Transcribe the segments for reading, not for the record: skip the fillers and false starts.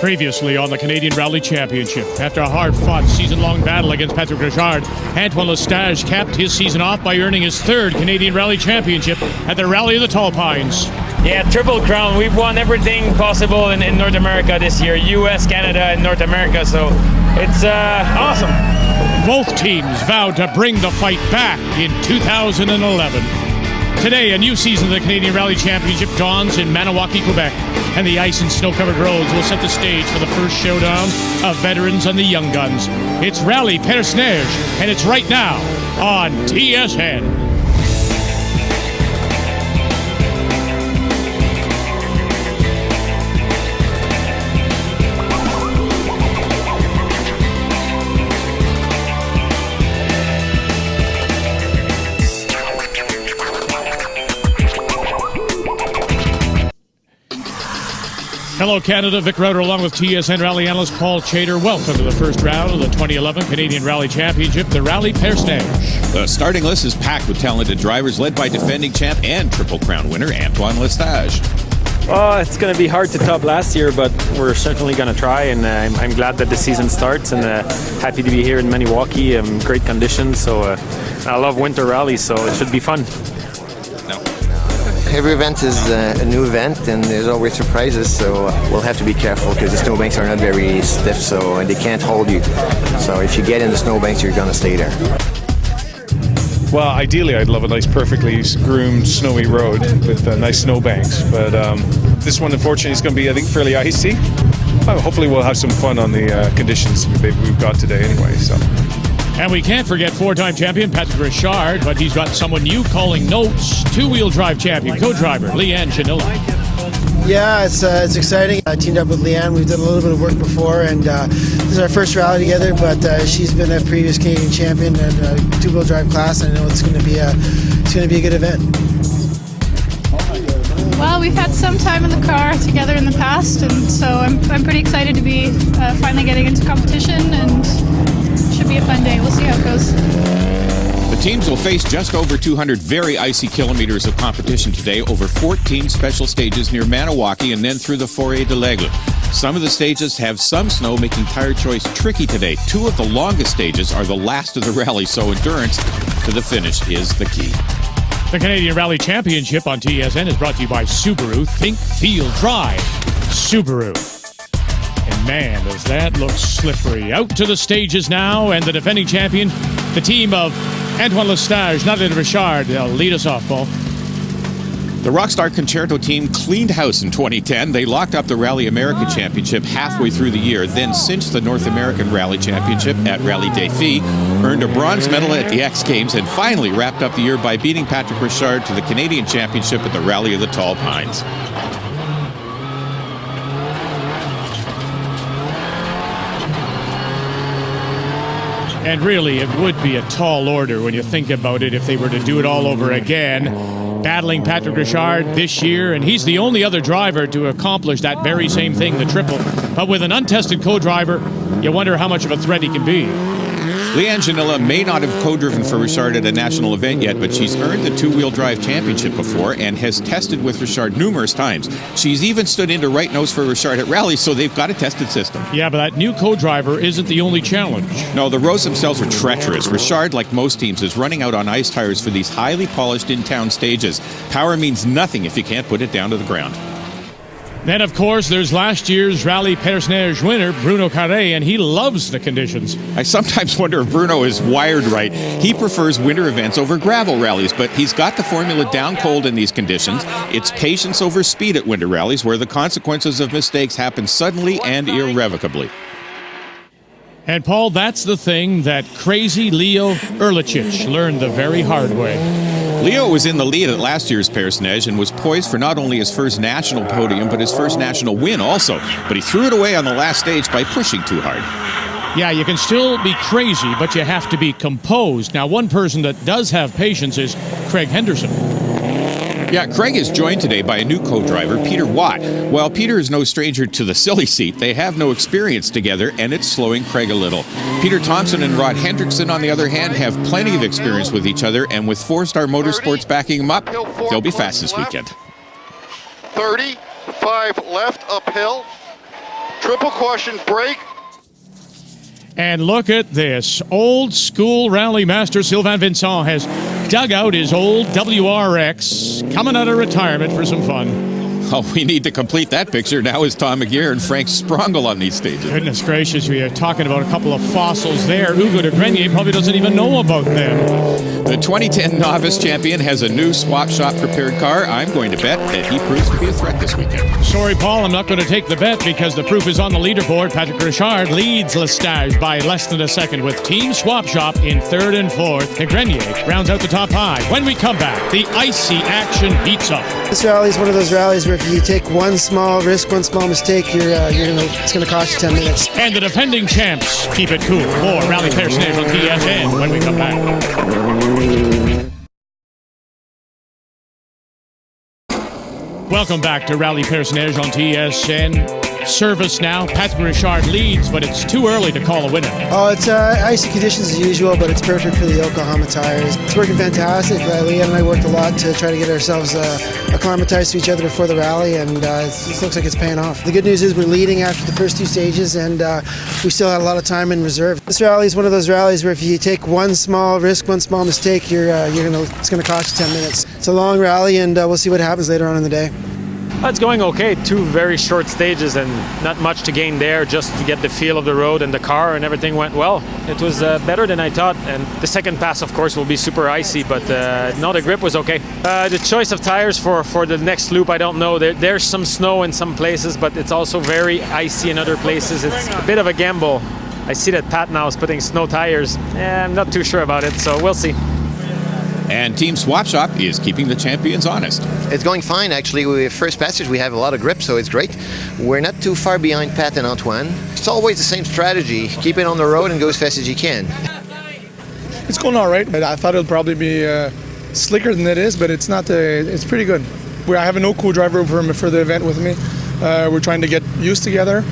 Previously on the Canadian Rally Championship, after a hard-fought season-long battle against Patrick Richard, Antoine Lestage capped his season off by earning his third Canadian Rally Championship at the Rally of the Tall Pines. Yeah, Triple Crown. We've won everything possible in North America this year, US, Canada, and North America, so it's awesome. Both teams vowed to bring the fight back in 2011. Today, a new season of the Canadian Rally Championship dawns in Maniwaki, Quebec, and the ice and snow-covered roads will set the stage for the first showdown of veterans and the young guns. It's Rallye Perce Neige, and it's right now on TSN. Hello, Canada. Vic Rauter along with TSN Rally analyst Paul Chater. Welcome to the first round of the 2011 Canadian Rally Championship, the Rallye Perce Neige. The starting list is packed with talented drivers led by defending champ and Triple Crown winner Antoine Lestage. Oh, it's going to be hard to top last year, but we're certainly going to try, and I'm glad that the season starts, and happy to be here in Maniwaki. Great conditions, so I love winter rallies, so it should be fun. Every event is a new event, and there's always surprises, so we'll have to be careful because the snowbanks are not very stiff, and they can't hold you. So if you get in the snowbanks, you're going to stay there. Well, ideally, I'd love a nice, perfectly groomed, snowy road with nice snowbanks. But this one, unfortunately, is going to be, I think, fairly icy. Hopefully, we'll have some fun on the conditions we've got today anyway. So. And we can't forget four-time champion Patrick Richard, but he's got someone new calling notes. Two-wheel drive champion, co-driver Leanne Janilla. Yeah, it's exciting. I teamed up with Leanne. We've done a little bit of work before, and this is our first rally together, but she's been a previous Canadian champion in two-wheel drive class, and I know it's going to be a good event. Well, we've had some time in the car together in the past, and so I'm pretty excited to be finally getting into competition, and should be a fun day. We'll see how it goes. The teams will face just over 200 very icy kilometers of competition today over 14 special stages near Maniwaki and then through the Forêt de l'Aigle. Some of the stages have some snow, making tire choice tricky today. Two of the longest stages are the last of the rally, so endurance to the finish is the key. The Canadian Rally Championship on TSN is brought to you by Subaru. Think, feel, drive. Subaru. And man, does that look slippery. Out to the stages now, and the defending champion, the team of Antoine Lestage, not Richard. They'll lead us off, Paul. The Rockstar Concerto team cleaned house in 2010. They locked up the Rally America Championship halfway through the year, then cinched the North American Rally Championship at Rallye Défi, earned a bronze medal at the X Games, and finally wrapped up the year by beating Patrick Richard to the Canadian Championship at the Rally of the Tall Pines. And really, it would be a tall order when you think about it if they were to do it all over again. Battling Patrick Richard this year, and he's the only other driver to accomplish that very same thing, the triple. But with an untested co-driver, you wonder how much of a threat he can be. Leanne Janilla may not have co-driven for Richard at a national event yet, but she's earned the two-wheel drive championship before and has tested with Richard numerous times. She's even stood into right nose for Richard at rallies, so they've got a tested system. Yeah, but that new co-driver isn't the only challenge. No, the roads themselves are treacherous. Richard, like most teams, is running out on ice tires for these highly polished in-town stages. Power means nothing if you can't put it down to the ground. Then, of course, there's last year's Rallye Perce Neige winner, Bruno Carré, and he loves the conditions. I sometimes wonder if Bruno is wired right. He prefers winter events over gravel rallies, but he's got the formula down cold in these conditions. It's patience over speed at winter rallies, where the consequences of mistakes happen suddenly and irrevocably. And, Paul, that's the thing that crazy Leo Erlichich learned the very hard way. Leo was in the lead at last year's Perce Neige and was poised for not only his first national podium, but his first national win also. But he threw it away on the last stage by pushing too hard. Yeah, you can still be crazy, but you have to be composed. Now, one person that does have patience is Craig Henderson. Yeah, Craig is joined today by a new co-driver, Peter Watt. While Peter is no stranger to the silly seat, they have no experience together, and it's slowing Craig a little. Peter Thompson and Rod Hendrickson, on the other hand, have plenty of experience with each other, and with Four Star Motorsports backing them up, they'll be fast this weekend. 30, 5 left, uphill, Triple caution, brake. And look at this. Old school rally master Sylvain Vincent has dug out his old WRX, coming out of retirement for some fun. Oh, we need to complete that picture. Now is Tom McGear and Frank Sprongel on these stages. Goodness gracious, we are talking about a couple of fossils there. Hugo de Grenier probably doesn't even know about them. The 2010 novice champion has a new swap shop prepared car. I'm going to bet that he proves to be a threat this weekend. Sorry, Paul, I'm not going to take the bet because the proof is on the leaderboard. Patrick Richard leads Lestage by less than a second with Team Swap Shop in third and fourth. De Grenier rounds out the top high. When we come back, the icy action heats up. This rally is one of those rallies where if you take one small risk, one small mistake, it's going to cost you 10 minutes. And the defending champs keep it cool. More Rallye Perce Neige on TSN when we come back. Welcome back to Rallye Perce Neige on TSN. Service now. Patrick Richard leads, but it's too early to call a winner. Oh, it's icy conditions as usual, but it's perfect for the Yokohama tires. It's working fantastic. Leanne and I worked a lot to try to get ourselves acclimatized to each other before the rally, and it looks like it's paying off. The good news is we're leading after the first two stages, and we still had a lot of time in reserve. This rally is one of those rallies where if you take one small risk, one small mistake, it's going to cost you 10 minutes. It's a long rally, and we'll see what happens later on in the day. It's going okay. Two very short stages and not much to gain there, just to get the feel of the road and the car, and everything went well. It was better than I thought, and the second pass, of course, will be super icy, but no, the grip was okay. The choice of tires for the next loop, I don't know. There's some snow in some places, but it's also very icy in other places. It's a bit of a gamble. I see that Pat now is putting snow tires. I'm not too sure about it, so we'll see. And Team Swap Shop is keeping the champions honest. It's going fine, actually. With first passage, we have a lot of grip, so it's great. We're not too far behind Pat and Antoine. It's always the same strategy. Keep it on the road and go as fast as you can. It's going all right. I thought it would probably be slicker than it is, but it's not. It's pretty good. I have a no co-driver for the event with me. We're trying to get used together.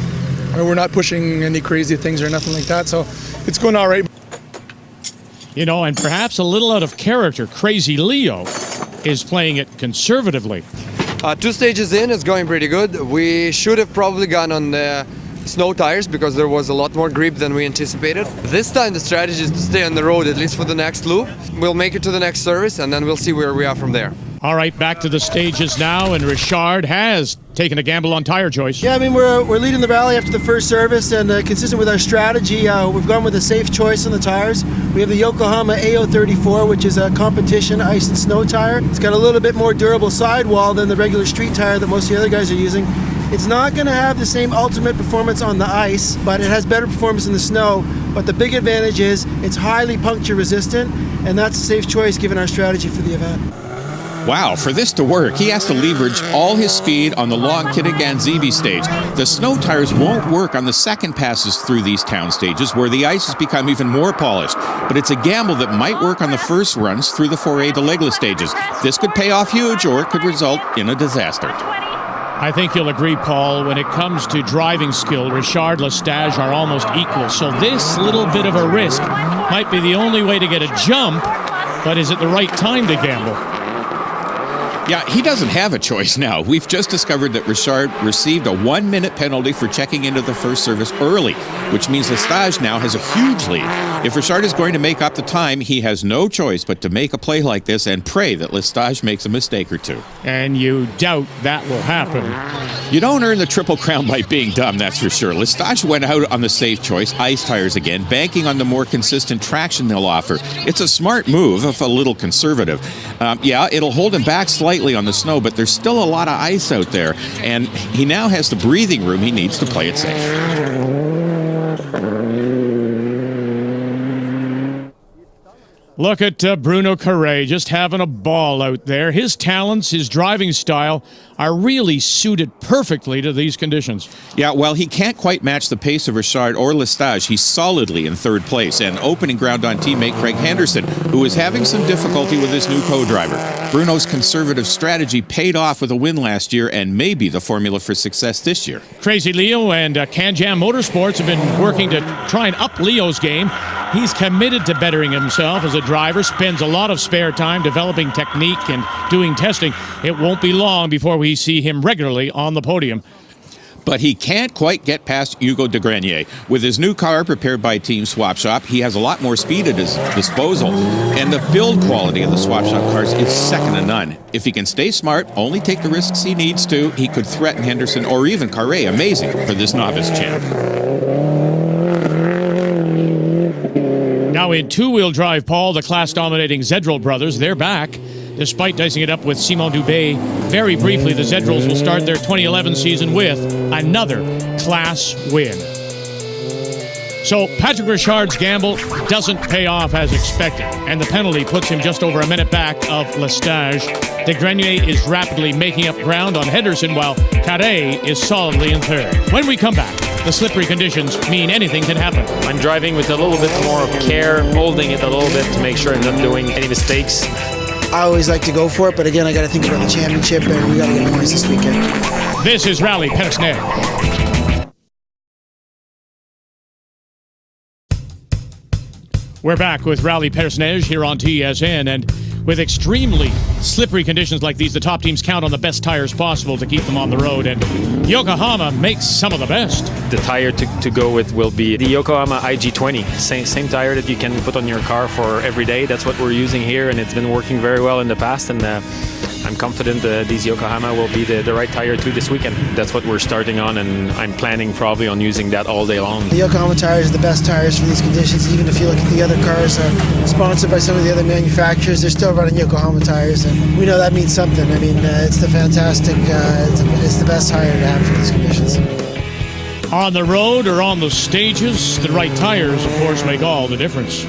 We're not pushing any crazy things or nothing like that, so it's going all right. You know, and perhaps a little out of character, Crazy Leo is playing it conservatively. 2 stages in, it's going pretty good. We should have probably gone on the snow tires because there was a lot more grip than we anticipated. This time the strategy is to stay on the road, at least for the next loop. We'll make it to the next service, and then we'll see where we are from there. All right, back to the stages now, and Richard has taken a gamble on tire choice. Yeah, I mean, we're leading the rally after the first service, and consistent with our strategy, we've gone with a safe choice on the tires. We have the Yokohama AO34, which is a competition ice and snow tire. It's got a little bit more durable sidewall than the regular street tire that most of the other guys are using. It's not going to have the same ultimate performance on the ice, but it has better performance in the snow. But the big advantage is it's highly puncture resistant, and that's a safe choice given our strategy for the event. Wow, for this to work, he has to leverage all his speed on the long Kittiganzibi stage. The snow tires won't work on the second passes through these town stages where the ice has become even more polished. But it's a gamble that might work on the first runs through the Forêt de l'Aigle stages. This could pay off huge, or it could result in a disaster. I think you'll agree, Paul, when it comes to driving skill, Richard, Lestage are almost equal. So this little bit of a risk might be the only way to get a jump, but is it the right time to gamble? Yeah, he doesn't have a choice now. We've just discovered that Richard received a 1-minute penalty for checking into the first service early, which means Lestage now has a huge lead. If Richard is going to make up the time, he has no choice but to make a play like this and pray that Lestage makes a mistake or two. And you doubt that will happen. You don't earn the Triple Crown by being dumb, that's for sure. Lestage went out on the safe choice, ice tires again, banking on the more consistent traction they'll offer. It's a smart move, if a little conservative. Yeah, it'll hold him back slightly on the snow, but there's still a lot of ice out there, and he now has the breathing room he needs to play it safe. Look at Bruno Carré just having a ball out there. His talents, his driving style are really suited perfectly to these conditions. Yeah, well, he can't quite match the pace of Richard or Lestage. He's solidly in third place, and opening ground on teammate Craig Henderson, who is having some difficulty with his new co-driver. Bruno's conservative strategy paid off with a win last year and may be the formula for success this year. Crazy Leo and Can-Jam Motorsports have been working to try and up Leo's game. He's committed to bettering himself as a driver, spends a lot of spare time developing technique and doing testing. It won't be long before we see him regularly on the podium. But he can't quite get past Hugo de Grenier. With his new car prepared by Team Swap Shop, he has a lot more speed at his disposal. And the build quality of the Swap Shop cars is second to none. If he can stay smart, only take the risks he needs to, he could threaten Henderson or even Carré. Amazing for this novice champ. Now in two-wheel drive, Paul, the class-dominating Zedrel brothers, they're back. Despite dicing it up with Simon Dubé, very briefly, the Zedrels will start their 2011 season with another class win. So Patrick Richard's gamble doesn't pay off as expected, and the penalty puts him just over a minute back of Lestage. De Grenier is rapidly making up ground on Henderson, while Carré is solidly in third. When we come back, the slippery conditions mean anything can happen. I'm driving with a little bit more of care, holding it a little bit to make sure I'm not doing any mistakes. I always like to go for it, but again, I got to think about the championship, and we got to get points this weekend. This is Rallye Perce Neige. We're back with Rallye Perce Neige here on TSN, and with extremely slippery conditions like these, the top teams count on the best tires possible to keep them on the road, and Yokohama makes some of the best. The tire to go with will be the Yokohama IG20, same tire that you can put on your car for every day. That's what we're using here, and it's been working very well in the past, and I'm confident these Yokohama will be the right tire too this weekend. That's what we're starting on, and I'm planning probably on using that all day long. The Yokohama tires are the best tires for these conditions. Even if you look at the other cars sponsored by some of the other manufacturers, they're still running Yokohama tires, and we know that means something. I mean, it's the fantastic, it's the best tire to have for these conditions. On the road or on the stages, the right tires, of course, make all the difference.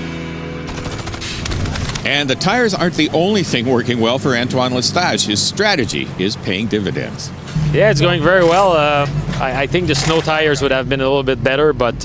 And the tires aren't the only thing working well for Antoine Lestage. His strategy is paying dividends. Yeah, it's going very well. I think the snow tires would have been a little bit better, but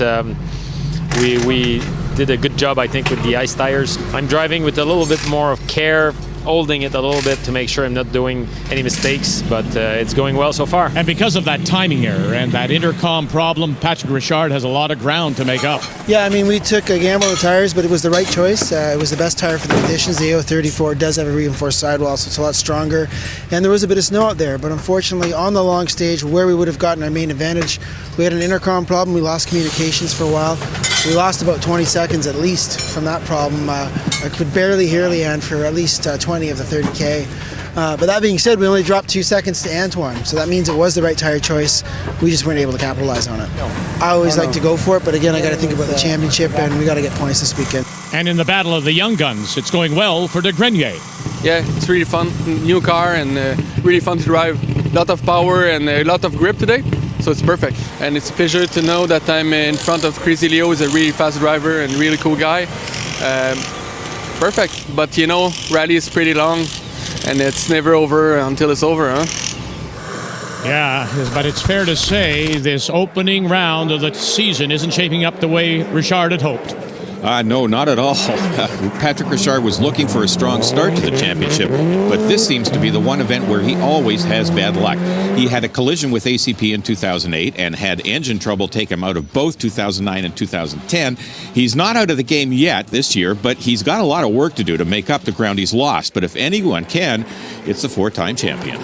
we did a good job, I think, with the ice tires. I'm driving with a little bit more of care, holding it a little bit to make sure I'm not doing any mistakes, but it's going well so far. And because of that timing error and that intercom problem, Patrick Richard has a lot of ground to make up. Yeah, I mean, we took a gamble on the tires, but it was the right choice. It was the best tire for the conditions. The AO34 does have a reinforced sidewall, so it's a lot stronger. And there was a bit of snow out there, but unfortunately, on the long stage, where we would have gotten our main advantage, we had an intercom problem. We lost communications for a while. We lost about 20 seconds at least from that problem. I could barely hear Leanne for at least 20 of the 30K. But that being said, we only dropped 2 seconds to Antoine, so that means it was the right tire choice. We just weren't able to capitalize on it. I always like to go for it, but again, I got to think about the championship, and we got to get points this weekend. And in the battle of the young guns, it's going well for de Grenier. Yeah, it's really fun. New car and really fun to drive. A lot of power and a lot of grip today, so it's perfect. And it's a pleasure to know that I'm in front of Crazy Leo, who's a really fast driver and really cool guy. Perfect, but you know, rally is pretty long, and it's never over until it's over, huh? Yeah, but it's fair to say this opening round of the season isn't shaping up the way Richard had hoped. No, not at all. Patrick Richard was looking for a strong start to the championship, but this seems to be the one event where he always has bad luck. He had a collision with ACP in 2008 and had engine trouble take him out of both 2009 and 2010. He's not out of the game yet this year, but he's got a lot of work to do to make up the ground he's lost. But if anyone can, it's the 4-time champion.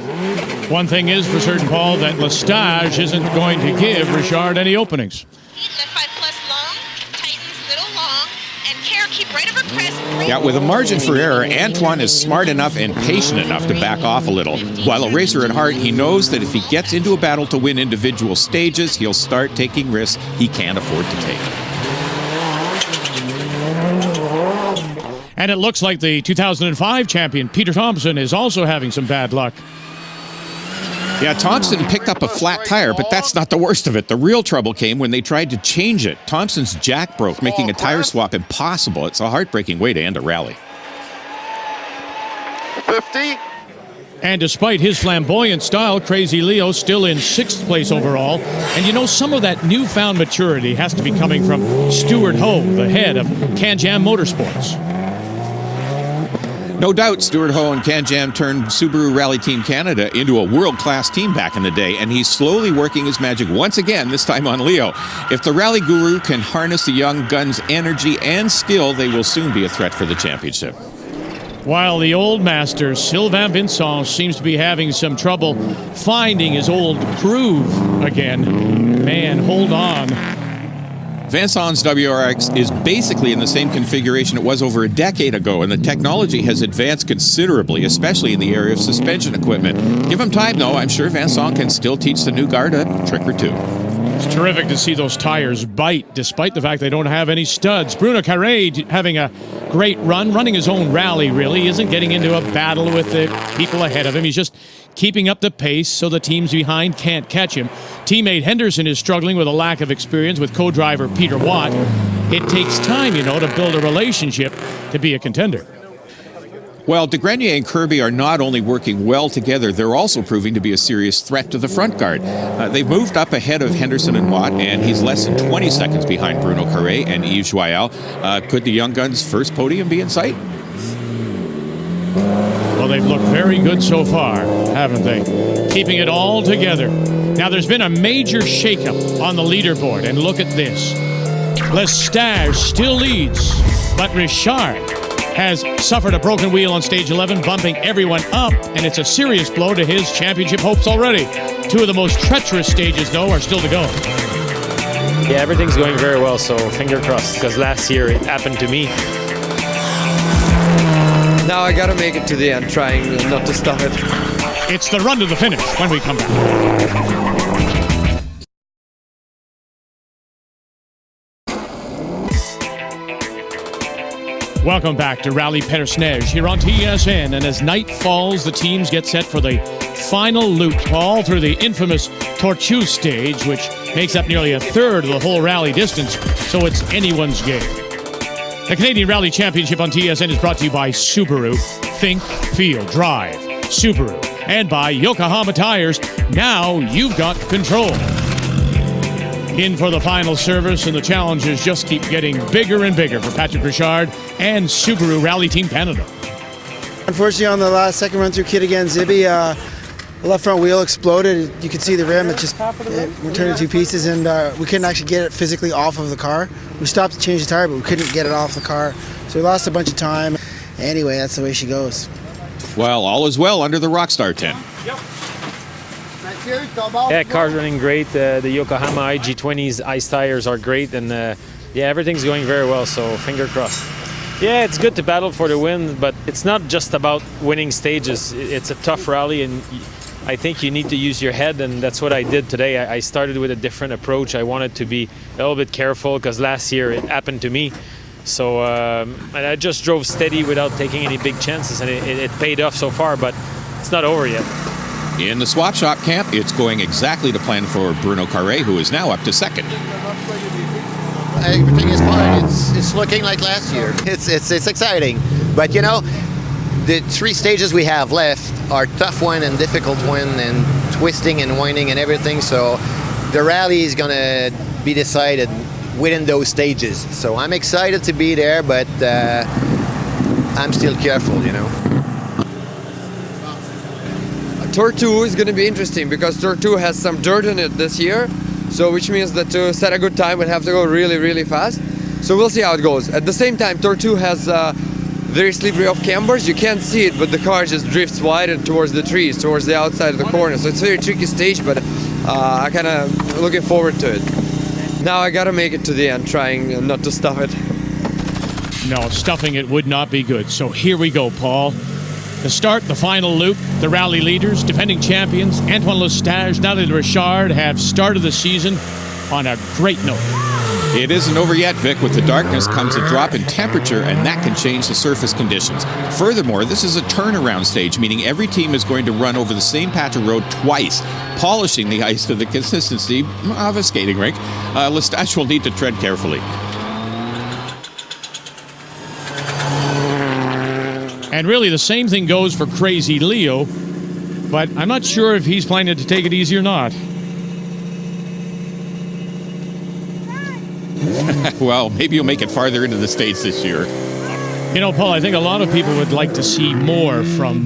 One thing is for certain, Paul, that Lestage isn't going to give Richard any openings. Yeah, with a margin for error, Antoine is smart enough and patient enough to back off a little. While a racer at heart, he knows that if he gets into a battle to win individual stages, he'll start taking risks he can't afford to take. And it looks like the 2005 champion, Peter Thompson, is also having some bad luck. Yeah, Thompson picked up a flat tire, but that's not the worst of it. The real trouble came when they tried to change it. Thompson's jack broke, making a tire swap impossible. It's a heartbreaking way to end a rally. 50. And despite his flamboyant style, Crazy Leo still in 6th place overall. And you know, some of that newfound maturity has to be coming from Stuart Ho, the head of Can-Jam Motorsports. No doubt, Stuart Ho and Can-Jam turned Subaru Rally Team Canada into a world-class team back in the day, and he's slowly working his magic once again, this time on Leo. If the rally guru can harness the young gun's energy and skill, they will soon be a threat for the championship. While the old master, Sylvain Vincent, seems to be having some trouble finding his old groove again. Man, hold on. Vincent's WRX is basically in the same configuration it was over a decade ago, and the technology has advanced considerably, especially in the area of suspension equipment. Give him time, though. I'm sure Vincent can still teach the new guard a trick or two. It's terrific to see those tires bite, despite the fact they don't have any studs. Bruno Carre having a great run, running his own rally, really. He isn't getting into a battle with the people ahead of him. He's just keeping up the pace so the teams behind can't catch him. Teammate Henderson is struggling with a lack of experience with co-driver Peter Watt. It takes time, to build a relationship to be a contender. Well, DeGrenier and Kirby are not only working well together, they're also proving to be a serious threat to the front guard. They've moved up ahead of Henderson and Watt, and he's less than 20 seconds behind Bruno Carre and Yves Joyal. Could the young guns' first podium be in sight? Well, they've looked very good so far, haven't they? Keeping it all together. Now, there's been a major shakeup on the leaderboard, and look at this. Lestage still leads, but Richard has suffered a broken wheel on stage 11, bumping everyone up, and it's a serious blow to his championship hopes already. Two of the most treacherous stages, though, are still to go. Yeah, everything's going very well, so finger crossed, because last year it happened to me. Now I gotta make it to the end, trying not to stop it. It's the run to the finish when we come back. Welcome back to Rallye Perce Neige here on TSN, and as night falls, the teams get set for the final loop, Paul, through the infamous Tortue stage, which makes up nearly a third of the whole rally distance, so it's anyone's game. The Canadian Rally Championship on TSN is brought to you by Subaru. Think, feel, drive. Subaru. And by Yokohama Tires. Now you've got control. In for the final service, and the challenges just keep getting bigger and bigger for Patrick Richard and Subaru Rally Team Canada. Unfortunately, on the second run through kit again, Zibby, the left front wheel exploded. You could see the rim. It turned into two pieces, and we couldn't actually get it physically off of the car. We stopped to change the tire, but we couldn't get it off the car. So we lost a bunch of time. Anyway, that's the way she goes. Well, all is well under the Rockstar tent. Yeah, car's running great. The Yokohama IG20's ice tires are great, and yeah, everything's going very well, so finger crossed. Yeah, it's good to battle for the win, but it's not just about winning stages. It's a tough rally, and I think you need to use your head, and that's what I did today. I started with a different approach. I wanted to be a little bit careful, because last year it happened to me. So and I just drove steady without taking any big chances, and it paid off so far, but it's not over yet. In the swap shop camp, it's going exactly to plan for Bruno Carre, who is now up to second. Everything is fine. It's looking like last year. It's exciting, but the three stages we have left are tough one and difficult one, and twisting and winding and everything. So the rally is gonna be decided within those stages. So I'm excited to be there, but I'm still careful, Tortue is going to be interesting because Tortue has some dirt in it this year, so which means that to set a good time we'll have to go really, really fast. So we'll see how it goes. At the same time, Tortue has very slippery off cambers. You can't see it, but the car just drifts wide and towards the trees, towards the outside of the corner. So it's a very tricky stage, but I kind of looking forward to it. Now I got to make it to the end, trying not to stuff it. No, stuffing it would not be good. So here we go, Paul. To start the final loop, the rally leaders, defending champions, Antoine Lestage, Nathalie Richard, have started the season on a great note. It isn't over yet, Vic. With the darkness comes a drop in temperature, and that can change the surface conditions. Furthermore, this is a turnaround stage, meaning every team is going to run over the same patch of road twice, polishing the ice to the consistency of a skating rink. Lestage will need to tread carefully. And really, the same thing goes for Crazy Leo, but I'm not sure if he's planning to take it easy or not. Well, maybe you'll make it farther into the States this year. Paul, I think a lot of people would like to see more from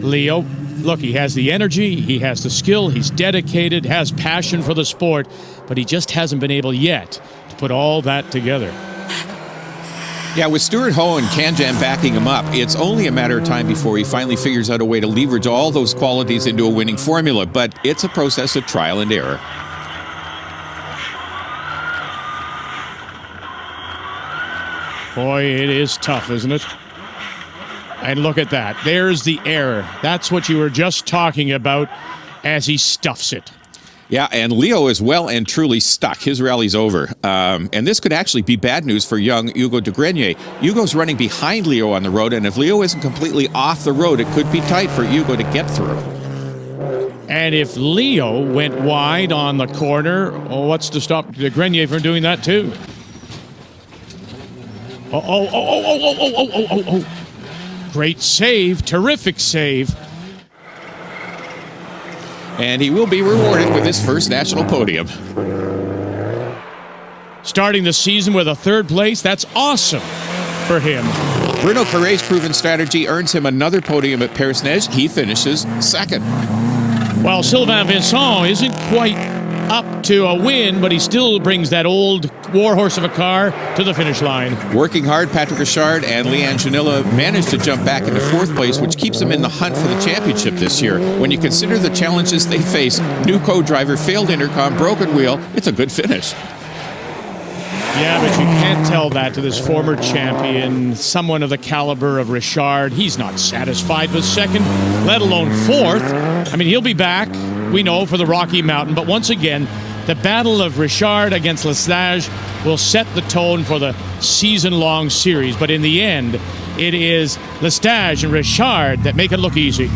Leo. Look, he has the energy, he has the skill, he's dedicated, has passion for the sport, but he just hasn't been able yet to put all that together. Yeah, with Stuart Ho and Kanjan backing him up, it's only a matter of time before he finally figures out a way to leverage all those qualities into a winning formula, but it's a process of trial and error. Boy, it is tough, isn't it? And look at that. There's the error. That's what you were just talking about as he stuffs it. Yeah, and Leo is well and truly stuck. His rally's over. And this could actually be bad news for young Hugo de Grenier. Hugo's running behind Leo on the road, and if Leo isn't completely off the road, it could be tight for Hugo to get through. And if Leo went wide on the corner, what's to stop de Grenier from doing that too? Oh. Great save, terrific save. And he will be rewarded with his first national podium. Starting the season with a third place, that's awesome for him. Bruno Carré's proven strategy earns him another podium at Perce Neige. He finishes second. Well, Sylvain Vincent isn't quite up to a win, but he still brings that old warhorse of a car to the finish line. Working hard, Patrick Richard and Leanne Janilla managed to jump back into fourth place, which keeps them in the hunt for the championship this year. When you consider the challenges they face, new co-driver, failed intercom, broken wheel, it's a good finish. Yeah, but you can't tell that to this former champion, someone of the caliber of Richard. He's not satisfied with second, let alone fourth. I mean, he'll be back, we know, for the Rocky Mountain, but once again, the battle of Richard against Lesage will set the tone for the season-long series. But in the end, it is Lesage and Richard that make it look easy.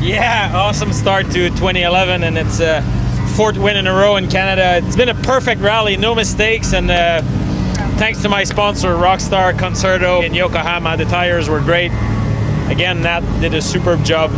Yeah, awesome start to 2011, and it's fourth win in a row in Canada. It's been a perfect rally, no mistakes, and thanks to my sponsor, Rockstar Concerto in Yokohama, the tires were great. Again, Nat did a superb job.